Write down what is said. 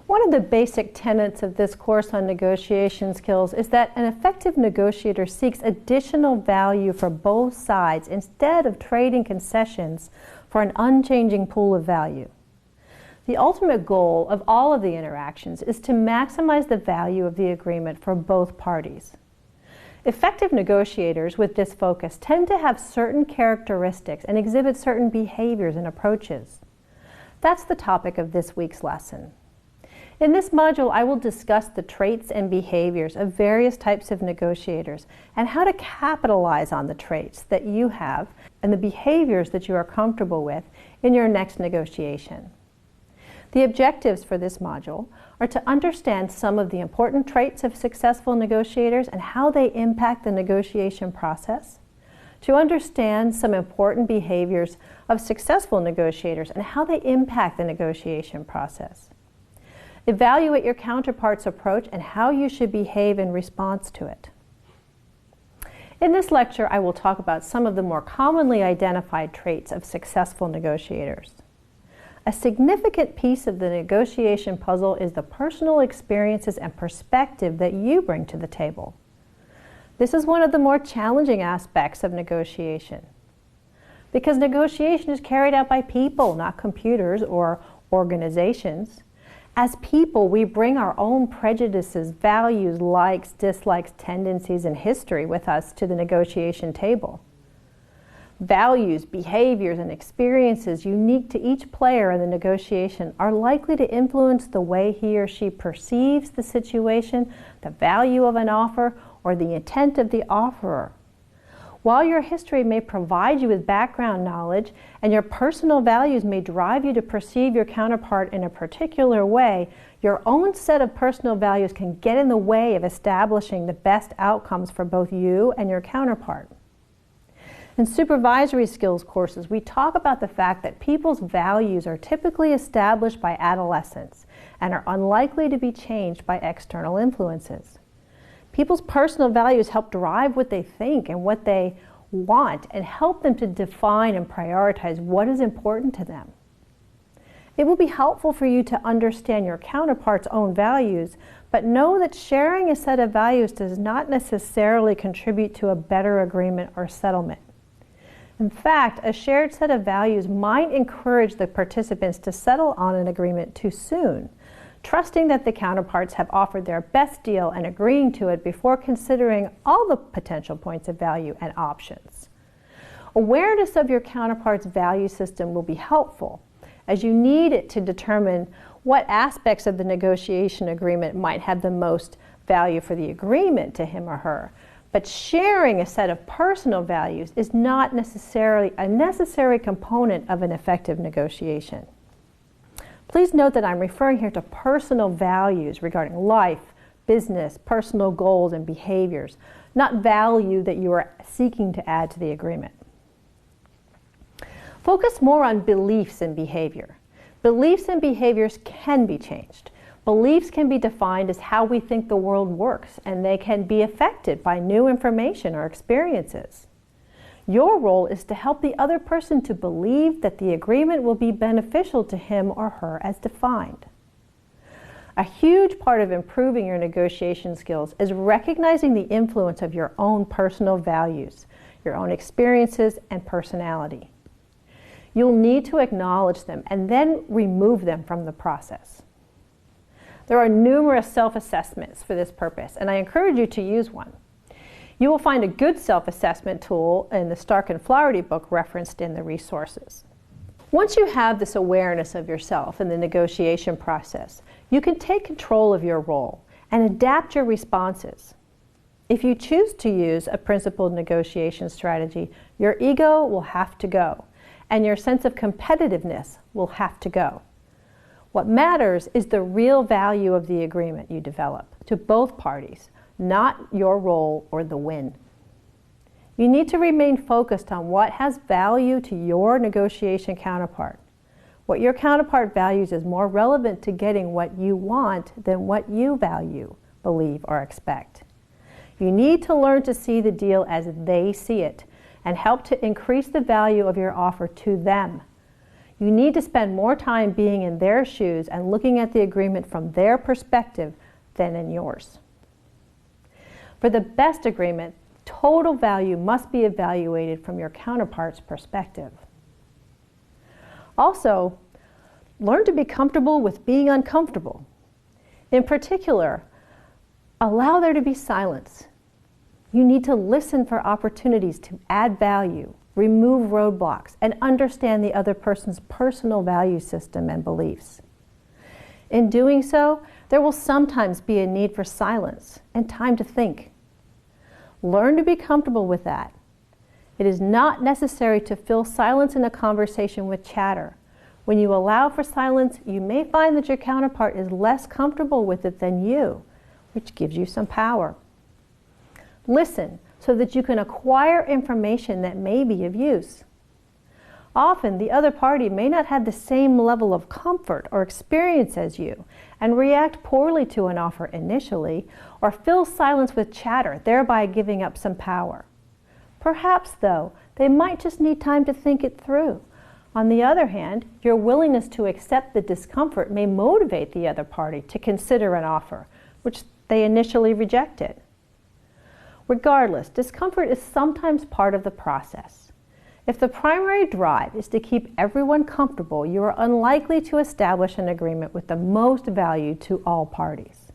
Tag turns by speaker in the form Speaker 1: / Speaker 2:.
Speaker 1: One of the basic tenets of this course on negotiation skills is that an effective negotiator seeks additional value for both sides instead of trading concessions for an unchanging pool of value. The ultimate goal of all of the interactions is to maximize the value of the agreement for both parties. Effective negotiators with this focus tend to have certain characteristics and exhibit certain behaviors and approaches. That's the topic of this week's lesson. In this module, I will discuss the traits and behaviors of various types of negotiators and how to capitalize on the traits that you have and the behaviors that you are comfortable with in your next negotiation. The objectives for this module are to understand some of the important traits of successful negotiators and how they impact the negotiation process, to understand some important behaviors of successful negotiators and how they impact the negotiation process, evaluate your counterpart's approach and how you should behave in response to it. In this lecture, I will talk about some of the more commonly identified traits of successful negotiators. A significant piece of the negotiation puzzle is the personal experiences and perspective that you bring to the table. This is one of the more challenging aspects of negotiation, because negotiation is carried out by people, not computers or organizations. As people, we bring our own prejudices, values, likes, dislikes, tendencies, and history with us to the negotiation table. Values, behaviors, and experiences unique to each player in the negotiation are likely to influence the way he or she perceives the situation, the value of an offer, or the intent of the offerer. While your history may provide you with background knowledge and your personal values may drive you to perceive your counterpart in a particular way, your own set of personal values can get in the way of establishing the best outcomes for both you and your counterpart. In supervisory skills courses, we talk about the fact that people's values are typically established by adolescence and are unlikely to be changed by external influences. People's personal values help drive what they think and what they want and help them to define and prioritize what is important to them. It will be helpful for you to understand your counterpart's own values, but know that sharing a set of values does not necessarily contribute to a better agreement or settlement. In fact, a shared set of values might encourage the participants to settle on an agreement too soon, trusting that the counterparts have offered their best deal and agreeing to it before considering all the potential points of value and options. Awareness of your counterpart's value system will be helpful, as you need it to determine what aspects of the negotiation agreement might have the most value for the agreement to him or her. But sharing a set of personal values is not necessarily a necessary component of an effective negotiation. Please note that I'm referring here to personal values regarding life, business, personal goals, and behaviors, not value that you are seeking to add to the agreement. Focus more on beliefs and behavior. Beliefs and behaviors can be changed. Beliefs can be defined as how we think the world works, and they can be affected by new information or experiences. Your role is to help the other person to believe that the agreement will be beneficial to him or her as defined. A huge part of improving your negotiation skills is recognizing the influence of your own personal values, your own experiences, and personality. You'll need to acknowledge them and then remove them from the process. There are numerous self-assessments for this purpose, and I encourage you to use one. You will find a good self-assessment tool in the Stark and Flaherty book referenced in the resources. Once you have this awareness of yourself in the negotiation process, you can take control of your role and adapt your responses. If you choose to use a principled negotiation strategy, your ego will have to go, and your sense of competitiveness will have to go. What matters is the real value of the agreement you develop to both parties, not your role or the win. You need to remain focused on what has value to your negotiation counterpart. What your counterpart values is more relevant to getting what you want than what you value, believe, or expect. You need to learn to see the deal as they see it and help to increase the value of your offer to them. You need to spend more time being in their shoes and looking at the agreement from their perspective than in yours. For the best agreement, total value must be evaluated from your counterpart's perspective. Also, learn to be comfortable with being uncomfortable. In particular, allow there to be silence. You need to listen for opportunities to add value, remove roadblocks, and understand the other person's personal value system and beliefs. In doing so, there will sometimes be a need for silence and time to think. Learn to be comfortable with that. It is not necessary to fill silence in a conversation with chatter. When you allow for silence, you may find that your counterpart is less comfortable with it than you, which gives you some power. Listen so that you can acquire information that may be of use. Often, the other party may not have the same level of comfort or experience as you and react poorly to an offer initially, or fill silence with chatter, thereby giving up some power. Perhaps, though, they might just need time to think it through. On the other hand, your willingness to accept the discomfort may motivate the other party to consider an offer, which they initially rejected. Regardless, discomfort is sometimes part of the process. If the primary drive is to keep everyone comfortable, you are unlikely to establish an agreement with the most value to all parties.